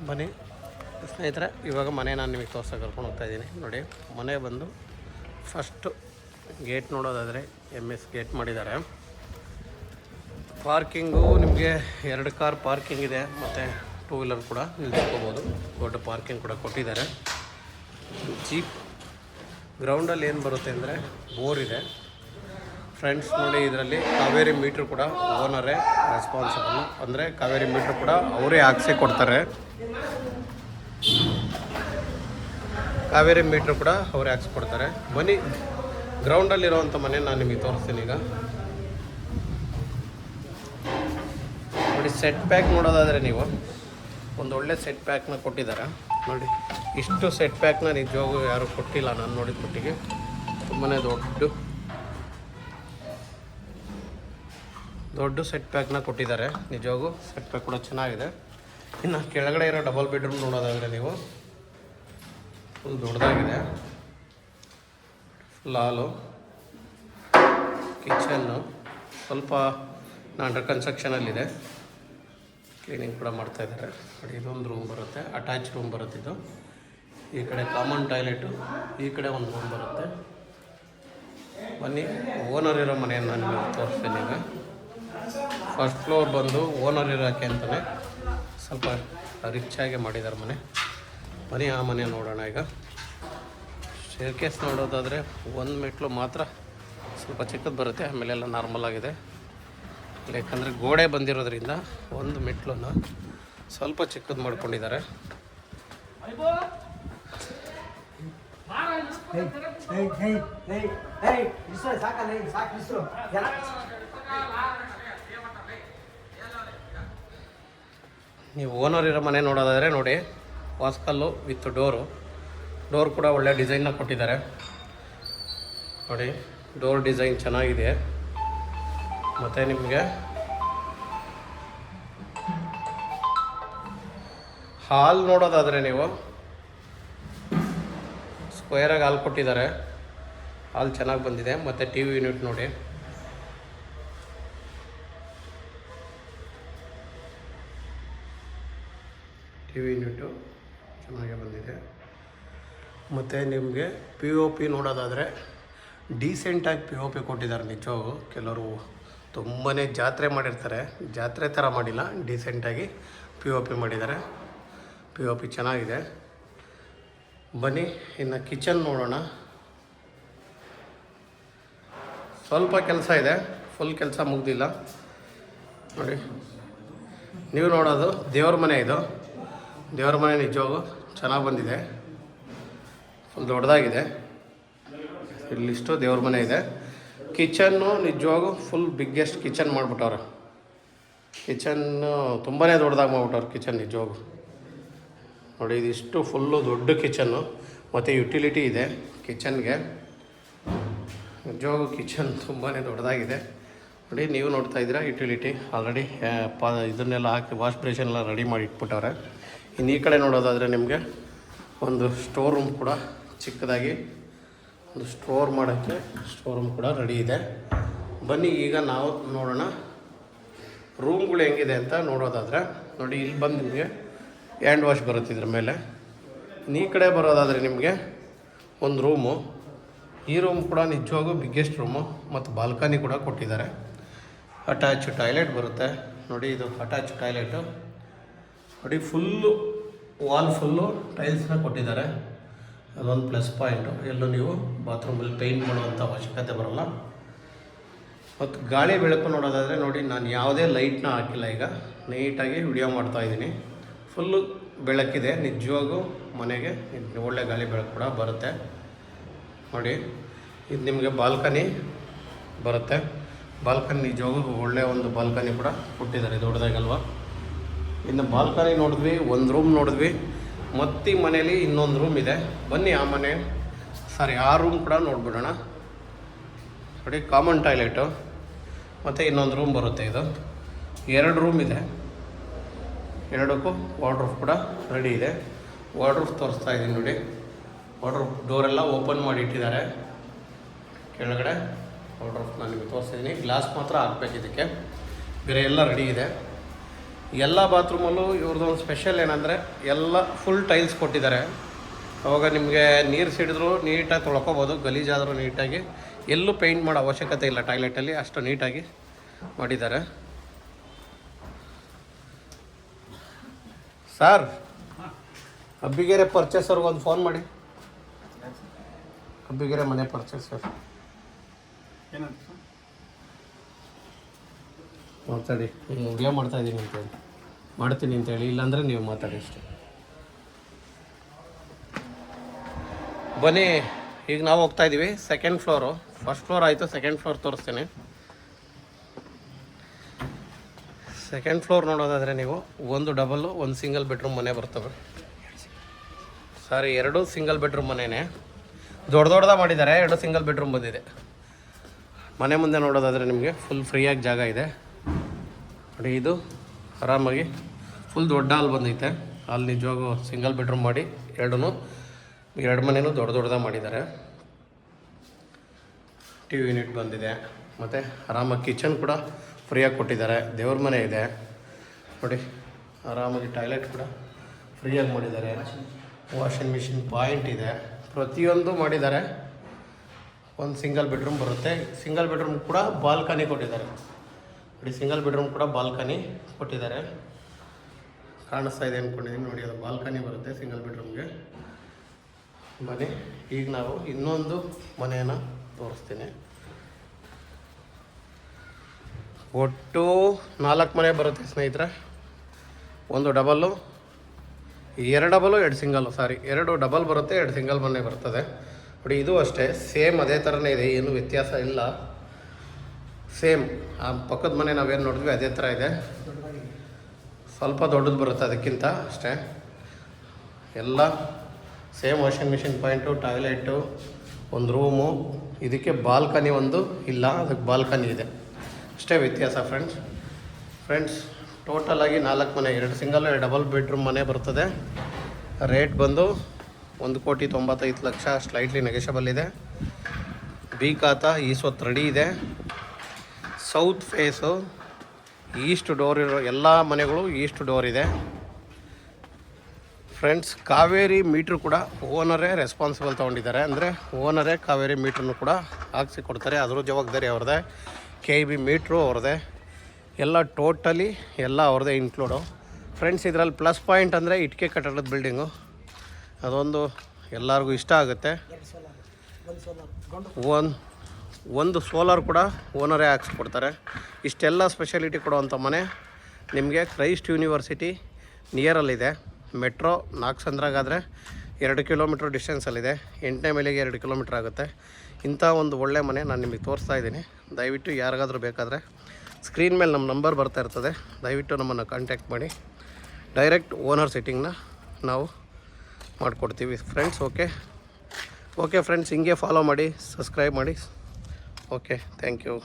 ಬನ್ನಿ ಸ್ನೇಹಿತರೆ, ಇವಾಗ ಮನೆ ನಾನು ನಿಮಗೆ ತೋರ್ಸೋಕೆ ಕರ್ಕೊಂಡು ಹೋಗ್ತಾಯಿದ್ದೀನಿ. ನೋಡಿ, ಮನೆ ಬಂದು ಫಸ್ಟು ಗೇಟ್ ನೋಡೋದಾದರೆ MS ಗೇಟ್ ಮಾಡಿದ್ದಾರೆ. ಪಾರ್ಕಿಂಗು ನಿಮಗೆ 2 ಕಾರ್ ಪಾರ್ಕಿಂಗ್ ಇದೆ, ಮತ್ತು 2 ವೀಲರ್ ಕೂಡ ನಿಲ್ಸ್ಕೋಬೋದು. ದೊಡ್ಡ ಪಾರ್ಕಿಂಗ್ ಕೂಡ ಕೊಟ್ಟಿದ್ದಾರೆ. ಜೀಪ್ ಗ್ರೌಂಡಲ್ಲಿ ಏನು ಬರುತ್ತೆ ಅಂದರೆ ಬೋರ್ ಇದೆ. ಫ್ರೆಂಡ್ಸ್ ನೋಡಿ, ಇದರಲ್ಲಿ ಕಾವೇರಿ ಮೀಟ್ರ್ ಕೂಡ ಓನರೇ ರೆಸ್ಪಾನ್ಸಿಬಲ್, ಅಂದರೆ ಕಾವೇರಿ ಮೀಟ್ರ್ ಕೂಡ ಅವರೇ ಹಾಕ್ಸಿ ಕೊಡ್ತಾರೆ. ಕಾವೇರಿ ಮೀಟ್ರ್ ಕೂಡ ಅವರೇ ಹಾಕ್ಸ್ಕೊಡ್ತಾರೆ. ಬನ್ನಿ, ಗ್ರೌಂಡಲ್ಲಿರೋವಂಥ ಮನೆ ನಾನು ನಿಮಗೆ ತೋರಿಸ್ತೀನಿ. ಈಗ ನೋಡಿ, ಸೆಟ್ ಪ್ಯಾಕ್ ನೋಡೋದಾದರೆ ನೀವು ಒಂದು ಒಳ್ಳೆ ಸೆಟ್ ಪ್ಯಾಕ್ನ ಕೊಟ್ಟಿದ್ದಾರೆ. ನೋಡಿ, ಇಷ್ಟು ಸೆಟ್ ಪ್ಯಾಕ್ನ ನಿಜವಾಗೂ ಯಾರೂ ಕೊಟ್ಟಿಲ್ಲ ನಾನು ನೋಡಿದ ಮಟ್ಟಿಗೆ. ತುಂಬಾ ದೊಡ್ಡ ಸೆಟ್ ಪ್ಯಾಕ್ನ ಕೊಟ್ಟಿದ್ದಾರೆ. ನಿಜವಾಗೂ ಸೆಟ್ ಪ್ಯಾಕ್ ಕೂಡ ಚೆನ್ನಾಗಿದೆ. ಇನ್ನು ಕೆಳಗಡೆ ಇರೋ ಡಬಲ್ ಬೆಡ್ರೂಮ್ ನೋಡೋದಾದರೆ ನೀವು ಫುಲ್ ದೊಡ್ಡದಾಗಿದೆ. ಫುಲ್ ಹಾಲು, ಕಿಚನ್ನು ಸ್ವಲ್ಪ ಅಂಡರ್ ಕನ್ಸ್ಟ್ರಕ್ಷನಲ್ಲಿದೆ. ಕ್ಲೀನಿಂಗ್ ಕೂಡ ಮಾಡ್ತಾಯಿದ್ದಾರೆ. ನೋಡಿ, ಇದೊಂದು ರೂಮ್ ಬರುತ್ತೆ, ಅಟ್ಯಾಚ್ ರೂಮ್ ಬರುತ್ತೆ. ಇದು ಈ ಕಡೆ ಕಾಮನ್ ಟಾಯ್ಲೆಟು, ಈ ಕಡೆ ಒಂದು ರೂಮ್ ಬರುತ್ತೆ. ಬನ್ನಿ, ಓನರ್ ಇರೋ ಮನೆಯನ್ನು ನಾನು ತೋರಿಸ್ತೀನಿ. ಈಗ ಫಸ್ಟ್ ಫ್ಲೋರ್ ಬಂದು ಓನರ್ ಇರೋಕ್ಕೆ ಅಂತಲೇ ಸ್ವಲ್ಪ ರಿಚಾಗಿ ಮಾಡಿದ್ದಾರೆ ಮನೆ. ಬನ್ನಿ, ಆ ಮನೆ ನೋಡೋಣ. ಈಗ ಸ್ಟೇರ್ಕೇಸ್ ನೋಡೋದಾದರೆ ಒಂದು ಮೆಟ್ಲು ಮಾತ್ರ ಸ್ವಲ್ಪ ಚಿಕ್ಕದು ಬರುತ್ತೆ, ಆಮೇಲೆಲ್ಲ ನಾರ್ಮಲ್ ಆಗಿದೆ. ಯಾಕಂದರೆ ಗೋಡೆ ಬಂದಿರೋದ್ರಿಂದ ಒಂದು ಮೆಟ್ಲನ್ನು ಸ್ವಲ್ಪ ಚಿಕ್ಕದು ಮಾಡ್ಕೊಂಡಿದ್ದಾರೆ. ನೀವು ಓನರ್ ಇರೋ ಮನೆ ನೋಡೋದಾದರೆ ನೋಡಿ, ವಾಸ್ಕಲ್ಲು ವಿತ್ ಡೋರ್ ಕೂಡ ಒಳ್ಳೆ ಡಿಸೈನ್ನ ಕೊಟ್ಟಿದ್ದಾರೆ. ನೋಡಿ, ಡೋರ್ ಡಿಸೈನ್ ಚೆನ್ನಾಗಿದೆ. ಮತ್ತು ನಿಮಗೆ ಹಾಲ್ ನೋಡೋದಾದರೆ ನೀವು ಸ್ಕ್ವೇರಾಗಿ ಹಾಲ್ ಕೊಟ್ಟಿದ್ದಾರೆ. ಹಾಲ್ ಚೆನ್ನಾಗಿ ಬಂದಿದೆ. ಮತ್ತು TV ಯೂನಿಟ್ ನೋಡಿ, TV ಯೂನಿಟು ಚೆನ್ನಾಗೇ ಬಂದಿದೆ. ಮತ್ತು ನಿಮಗೆ POP ನೋಡೋದಾದರೆ ಡೀಸೆಂಟಾಗಿ POP ಕೊಟ್ಟಿದ್ದಾರೆ. ನಿಜವಾಗೂ ಕೆಲವರು ತುಂಬಾ ಜಾತ್ರೆ ಮಾಡಿರ್ತಾರೆ, ಜಾತ್ರೆ ಥರ ಮಾಡಿಲ್ಲ, ಡೀಸೆಂಟಾಗಿ POP ಮಾಡಿದ್ದಾರೆ. POP ಚೆನ್ನಾಗಿದೆ. ಬನ್ನಿ, ಇನ್ನು ಕಿಚನ್ ನೋಡೋಣ. ಸ್ವಲ್ಪ ಕೆಲಸ ಇದೆ, ಫುಲ್ ಕೆಲಸ ಮುಗ್ದಿಲ್ಲ. ನೋಡಿ, ನೀವು ನೋಡೋದು ದೇವ್ರ ಮನೆ. ಇದು ದೇವ್ರ ಮನೆ ನಿಜವಾಗೂ ಚೆನ್ನಾಗಿ ಬಂದಿದೆ. ಫುಲ್ ದೊಡ್ಡದಾಗಿದೆ. ಇಲ್ಲಿಷ್ಟು ದೇವ್ರ ಮನೆ ಇದೆ. ಕಿಚನ್ನು ನಿಜವಾಗೂ ಫುಲ್ ಬಿಗ್ಗೆಸ್ಟ್ ಕಿಚನ್ ಮಾಡಿಬಿಟ್ಟವ್ರೆ. ಕಿಚನ್ನು ತುಂಬಾ ದೊಡ್ಡದಾಗಿ ಮಾಡಿಬಿಟ್ಟವ್ರೆ ಕಿಚನ್ ನಿಜವಾಗೂ. ನೋಡಿ, ಇದಿಷ್ಟು ಫುಲ್ಲು ದೊಡ್ಡ ಕಿಚನ್ನು, ಮತ್ತು ಯುಟಿಲಿಟಿ ಇದೆ ಕಿಚನ್ಗೆ. ನಿಜವಾಗೂ ಕಿಚನ್ ತುಂಬಾ ದೊಡ್ಡದಾಗಿದೆ. ನೋಡಿ, ನೀವು ನೋಡ್ತಾ ಇದ್ದೀರಾ ಯುಟಿಲಿಟಿ ಆಲ್ರೆಡಿ ಇದನ್ನೆಲ್ಲ ಹಾಕಿ ವಾಶ್ ಬೇಸಿನ್ ಎಲ್ಲ ರೆಡಿ ಮಾಡಿ ಇಟ್ಬಿಟ್ಟವ್ರೆ. ಇನ್ನು ಈ ಕಡೆ ನೋಡೋದಾದರೆ ನಿಮಗೆ ಒಂದು ಸ್ಟೋರ್ ರೂಮ್ ಕೂಡ ಚಿಕ್ಕದಾಗಿ ಒಂದು ಸ್ಟೋರ್ ಮಾಡೋಕ್ಕೆ ಸ್ಟೋರ್ ರೂಮ್ ಕೂಡ ರೆಡಿ ಇದೆ. ಬನ್ನಿ, ಈಗ ನಾವು ನೋಡೋಣ ರೂಮ್ಗಳು ಹೆಂಗಿದೆ ಅಂತ ನೋಡೋದಾದರೆ. ನೋಡಿ, ಇಲ್ಲಿ ಬಂದು ನಿಮಗೆ ಹ್ಯಾಂಡ್ ವಾಶ್ ಬರುತ್ತೆ ಇದ್ರ ಮೇಲೆ. ಈ ಕಡೆ ಬರೋದಾದರೆ ನಿಮಗೆ ಒಂದು ರೂಮು. ಈ ರೂಮ್ ಕೂಡ ನಿಜವಾಗೂ ಬಿಗ್ಗೆಸ್ಟ್ ರೂಮು, ಮತ್ತು ಬಾಲ್ಕನಿ ಕೂಡ ಕೊಟ್ಟಿದ್ದಾರೆ. ಅಟ್ಯಾಚ್ ಟಾಯ್ಲೆಟ್ ಬರುತ್ತೆ. ನೋಡಿ, ಇದು ಅಟ್ಯಾಚ್ ಟಾಯ್ಲೆಟು. ನೋಡಿ, ಫುಲ್ಲು ವಾಲ್ ಫುಲ್ಲು ಟೈಲ್ಸ್ನ ಕೊಟ್ಟಿದ್ದಾರೆ. ಅದೊಂದು ಪ್ಲಸ್ ಪಾಯಿಂಟು. ಎಲ್ಲೂ ನೀವು ಬಾತ್ರೂಮಲ್ಲಿ ಪೇಂಟ್ ಮಾಡುವಂಥ ಅವಶ್ಯಕತೆ ಬರೋಲ್ಲ. ಮತ್ತು ಗಾಳಿ ಬೆಳಕು ನೋಡೋದಾದರೆ ನೋಡಿ, ನಾನು ಯಾವುದೇ ಲೈಟ್ನ ಹಾಕಿಲ್ಲ. ಈಗ ನೀಟಾಗಿ ವಿಡಿಯೋ ಮಾಡ್ತಾಯಿದ್ದೀನಿ. ಫುಲ್ಲು ಬೆಳಕಿದೆ. ನಿಜವಾಗೂ ಮನೆಗೆ ಒಳ್ಳೆ ಗಾಳಿ ಬೆಳಕು ಕೂಡ ಬರುತ್ತೆ. ನೋಡಿ, ಇದು ನಿಮಗೆ ಬಾಲ್ಕನಿ ಬರುತ್ತೆ. ಬಾಲ್ಕನಿ ನಿಜವಾಗೂ ಒಳ್ಳೆಯ ಒಂದು ಬಾಲ್ಕನಿ ಕೂಡ ಕೊಟ್ಟಿದ್ದಾರೆ, ದೊಡ್ಡದಾಗಲ್ವ. ಇನ್ನು ಬಾಲ್ಕನಿ ನೋಡಿದ್ವಿ, ಒಂದು ರೂಮ್ ನೋಡಿದ್ವಿ, ಮತ್ತು ಈ ಮನೇಲಿ ಇನ್ನೊಂದು ರೂಮ್ ಇದೆ. ಬನ್ನಿ, ಆ ರೂಮ್ ಕೂಡ ನೋಡ್ಬಿಡೋಣ. ನೋಡಿ, ಕಾಮನ್ ಟಾಯ್ಲೆಟು ಮತ್ತು ಇನ್ನೊಂದು ರೂಮ್ ಬರುತ್ತೆ. ಇದು 2 ರೂಮ್ ಇದೆ. 2ಕ್ಕೂ ವಾರ್ಡ್ರೋಬ್ ಕೂಡ ರೆಡಿ ಇದೆ. ವಾರ್ಡ್ರೋಬ್ ತೋರಿಸ್ತಾ ಇದ್ದೀನಿ ನೋಡಿ. ವಾರ್ಡ್ರೋಬ್ ಡೋರೆಲ್ಲ ಓಪನ್ ಮಾಡಿ ಇಟ್ಟಿದ್ದಾರೆ. ಕೆಳಗಡೆ ವಾರ್ಡ್ರೋಬ್ ನಾನು ನಿಮಗೆ ತೋರಿಸ್ತಿದ್ದೀನಿ. ಗ್ಲಾಸ್ ಮಾತ್ರ ಹಾಕ್ಬೇಕು ಇದಕ್ಕೆ, ಬೇರೆ ಎಲ್ಲ ರೆಡಿ ಇದೆ. ಎಲ್ಲ ಬಾತ್ರೂಮಲ್ಲೂ ಇವ್ರದ್ದೊಂದು ಸ್ಪೆಷಲ್ ಏನಂದರೆ ಎಲ್ಲ ಫುಲ್ ಟೈಲ್ಸ್ ಕೊಟ್ಟಿದ್ದಾರೆ. ಅವಾಗ ನಿಮಗೆ ನೀರು ಸಿಡಿದ್ರು ನೀಟಾಗಿ ತೊಳ್ಕೊಬೋದು, ಗಲೀಜಾದರೂ ನೀಟಾಗಿ. ಎಲ್ಲೂ ಪೇಂಟ್ ಮಾಡೋ ಅವಶ್ಯಕತೆ ಇಲ್ಲ ಟಾಯ್ಲೆಟಲ್ಲಿ, ಅಷ್ಟು ನೀಟಾಗಿ ಮಾಡಿದ್ದಾರೆ. ಸರ್, ಅಬ್ಬಿಗೆರೆ ಪರ್ಚೇಸರ್ಗೆ ಒಂದು ಫೋನ್ ಮಾಡಿ. ಅಬ್ಬಿಗೆರೆ ಮನೆ ಪರ್ಚೇಸರ್ ಮಾತಾಡಿ, ವಿಡಿಯೋ ಮಾಡ್ತಾಯಿದ್ದೀನಿ ಅಂತೇಳಿ, ಮಾಡ್ತೀನಿ ಅಂತೇಳಿ, ಇಲ್ಲಾಂದರೆ ನೀವು ಮಾತಾಡಿ ಅಷ್ಟೇ. ಬನ್ನಿ, ಈಗ ನಾವು ಹೋಗ್ತಾ ಇದ್ದೀವಿ ಸೆಕೆಂಡ್ ಫ್ಲೋರು. ಫಸ್ಟ್ ಫ್ಲೋರ್ ಆಯಿತು, ಸೆಕೆಂಡ್ ಫ್ಲೋರ್ ತೋರಿಸ್ತೀನಿ. ಸೆಕೆಂಡ್ ಫ್ಲೋರ್ ನೋಡೋದಾದರೆ ನೀವು ಒಂದು ಡಬಲ್ಲು ಒಂದು ಸಿಂಗಲ್ ಬೆಡ್ರೂಮ್ ಮನೆ ಬರ್ತವೆ. ಸಾರಿ, 2 ಸಿಂಗಲ್ ಬೆಡ್ರೂಮ್ ಮನೆಯೇ, ದೊಡ್ಡದಾಗಿ ಮಾಡಿದ್ದಾರೆ. 2 ಸಿಂಗಲ್ ಬೆಡ್ರೂಮ್ ಬಂದಿದೆ. ಮನೆ ಮುಂದೆ ನೋಡೋದಾದರೆ ನಿಮಗೆ ಫುಲ್ ಫ್ರೀಯಾಗಿ ಜಾಗ ಇದೆ ನೋಡಿ. ಇದು ಆರಾಮಾಗಿ ಫುಲ್ ದೊಡ್ಡ ಹಾಲ್ ಬಂದೈತೆ. ಅಲ್ಲಿ ನಿಜವಾಗೂ ಸಿಂಗಲ್ ಬೆಡ್ರೂಮ್ ಮಾಡಿ ಎರಡು ಮನೆಯೂ ದೊಡ್ಡದಾಗಿ ಮಾಡಿದ್ದಾರೆ. ಟಿ ವಿ ಯೂನಿಟ್ ಬಂದಿದೆ, ಮತ್ತು ಆರಾಮಾಗಿ ಕಿಚನ್ ಕೂಡ ಫ್ರೀಯಾಗಿ ಕೊಟ್ಟಿದ್ದಾರೆ. ದೇವ್ರ ಮನೆ ಇದೆ ನೋಡಿ, ಆರಾಮಾಗಿ ಟಾಯ್ಲೆಟ್ ಕೂಡ ಫ್ರೀಯಾಗಿ ಮಾಡಿದ್ದಾರೆ. ವಾಷಿಂಗ್ ಮಿಷಿನ್ ಪಾಯಿಂಟ್ ಇದೆ, ಪ್ರತಿಯೊಂದು ಮಾಡಿದ್ದಾರೆ. ಒಂದು ಸಿಂಗಲ್ ಬೆಡ್ರೂಮ್ ಬರುತ್ತೆ. ಸಿಂಗಲ್ ಬೆಡ್ರೂಮ್ ಕೂಡ ಬಾಲ್ಕನಿ ಕೊಟ್ಟಿದ್ದಾರೆ ನೋಡಿ. ಸಿಂಗಲ್ ಬೆಡ್ರೂಮ್ ಕೂಡ ಬಾಲ್ಕನಿ ಕೊಟ್ಟಿದ್ದಾರೆ. ಕಾಣಿಸ್ತಾ ಇದೆ ಅಂದ್ಕೊಂಡಿದ್ದೀನಿ ನೋಡಿ, ಅದು ಬಾಲ್ಕನಿ ಬರುತ್ತೆ ಸಿಂಗಲ್ ಬೆಡ್ರೂಮ್ಗೆ. ಬನ್ನಿ, ಈಗ ನಾವು ಇನ್ನೊಂದು ಮನೆಯನ್ನು ತೋರಿಸ್ತೀನಿ. ಒಟ್ಟು 4 ಮನೆ ಬರುತ್ತೆ ಸ್ನೇಹಿತರೆ. ಒಂದು ಡಬಲ್ಲು, 2 ಡಬಲ್ಲು 2 ಸಿಂಗಲ್ಲು, ಸಾರಿ 2 ಡಬಲ್ ಬರುತ್ತೆ, 2 ಸಿಂಗಲ್ ಮನೆ ಬರ್ತದೆ ನೋಡಿ. ಇದು ಅಷ್ಟೇ ಸೇಮ್ ಅದೇ ಥರನೇ ಇದೆ, ಏನು ವ್ಯತ್ಯಾಸ ಇಲ್ಲ. ಸೇಮ್ ಆ ಪಕ್ಕದ ಮನೆ ನಾವೇನು ನೋಡಿದ್ವಿ ಅದೇ ಥರ ಇದೆ. ಸ್ವಲ್ಪ ದೊಡ್ಡದು ಬರುತ್ತೆ ಅದಕ್ಕಿಂತ ಅಷ್ಟೇ. ಎಲ್ಲ same washing machine point, toilet, ಒಂದು ರೂಮು. ಇದಕ್ಕೆ ಬಾಲ್ಕನಿ ಒಂದು ಇಲ್ಲ, ಅದಕ್ಕೆ ಬಾಲ್ಕನಿ ಇದೆ, ಅಷ್ಟೇ ವ್ಯತ್ಯಾಸ ಫ್ರೆಂಡ್ಸ್. ಟೋಟಲಾಗಿ 4 ಮನೆ, 2 ಸಿಂಗಲ್ 2 ಡಬಲ್ ಬೆಡ್ರೂಮ್ ಮನೆ ಬರ್ತದೆ. ರೇಟ್ ಬಂದು 1,95,00,000, ಸ್ಲೈಟ್ಲಿ ನೆಗೆಷಬಲ್ ಇದೆ. ಬಿ ಖಾತಾ ಈಸ್ವತ್ತು ರೆಡಿ ಇದೆ. ಸೌತ್ ಫೇಸು, ಈಸ್ಟ್ ಡೋರ್ ಇರೋ ಎಲ್ಲ ಮನೆಗಳು ಈಸ್ಟ್ ಡೋರ್ ಇದೆ ಫ್ರೆಂಡ್ಸ್. ಕಾವೇರಿ ಮೀಟ್ರ್ ಕೂಡ ಓನರೇ ರೆಸ್ಪಾನ್ಸಿಬಲ್ ತೊಗೊಂಡಿದ್ದಾರೆ, ಅಂದರೆ ಓನರೇ ಕಾವೇರಿ ಮೀಟ್ರನ್ನು ಕೂಡ ಹಾಕ್ಸಿ ಕೊಡ್ತಾರೆ. ಅದ್ರ ಜವಾಬ್ದಾರಿ ಅವ್ರದ್ದೇ. KEB ಮೀಟ್ರು ಅವ್ರದ್ದೇ, ಎಲ್ಲ ಟೋಟಲಿ ಎಲ್ಲ ಅವ್ರದ್ದೇ ಇನ್ಕ್ಲೂಡು ಫ್ರೆಂಡ್ಸ್. ಇದರಲ್ಲಿ ಪ್ಲಸ್ ಪಾಯಿಂಟ್ ಅಂದರೆ ಇಟ್ಟಿಗೆ ಕಟ್ಟಡದ ಬಿಲ್ಡಿಂಗು, ಅದೊಂದು ಎಲ್ಲರಿಗೂ ಇಷ್ಟ ಆಗುತ್ತೆ. ಒಂದು ಸೋಲಾರ್ ಕೂಡ ಓನರೇ ಹಾಕ್ಸ್ಕೊಡ್ತಾರೆ. ಇಷ್ಟೆಲ್ಲ ಸ್ಪೆಷಾಲಿಟಿ ಕೊಡುವಂಥ ಮನೆ ನಿಮಗೆ ಕ್ರೈಸ್ಟ್ ಯೂನಿವರ್ಸಿಟಿ ನಿಯರಲ್ಲಿದೆ. ಮೆಟ್ರೋ ನಾಗಸಂದ್ರಾಗಾದರೆ 2 ಕಿಲೋಮೀಟ್ರ್ ಡಿಸ್ಟೆನ್ಸಲ್ಲಿದೆ. 8ನೇ ಮೈಲಿಗೆ 2 ಕಿಲೋಮೀಟ್ರ್ ಆಗುತ್ತೆ. ಇಂಥ ಒಂದು ಒಳ್ಳೆ ಮನೆ ನಾನು ನಿಮಗೆ ತೋರಿಸ್ತಾ ಇದ್ದೀನಿ. ದಯವಿಟ್ಟು ಯಾರಿಗಾದರೂ ಬೇಕಾದರೆ ಸ್ಕ್ರೀನ್ ಮೇಲೆ ನಮ್ಮ ನಂಬರ್ ಬರ್ತಾ ಇರ್ತದೆ, ದಯವಿಟ್ಟು ನಮ್ಮನ್ನು ಕಾಂಟ್ಯಾಕ್ಟ್ ಮಾಡಿ. ಡೈರೆಕ್ಟ್ ಓನರ್ ಸೆಟ್ಟಿಂಗ್ನ ನಾವು ಮಾಡಿಕೊಡ್ತೀವಿ ಫ್ರೆಂಡ್ಸ್. ಓಕೆ ಫ್ರೆಂಡ್ಸ್, ಹಿಂಗೆ ಫಾಲೋ ಮಾಡಿ, ಸಬ್ಸ್ಕ್ರೈಬ್ ಮಾಡಿ. Okay, thank you.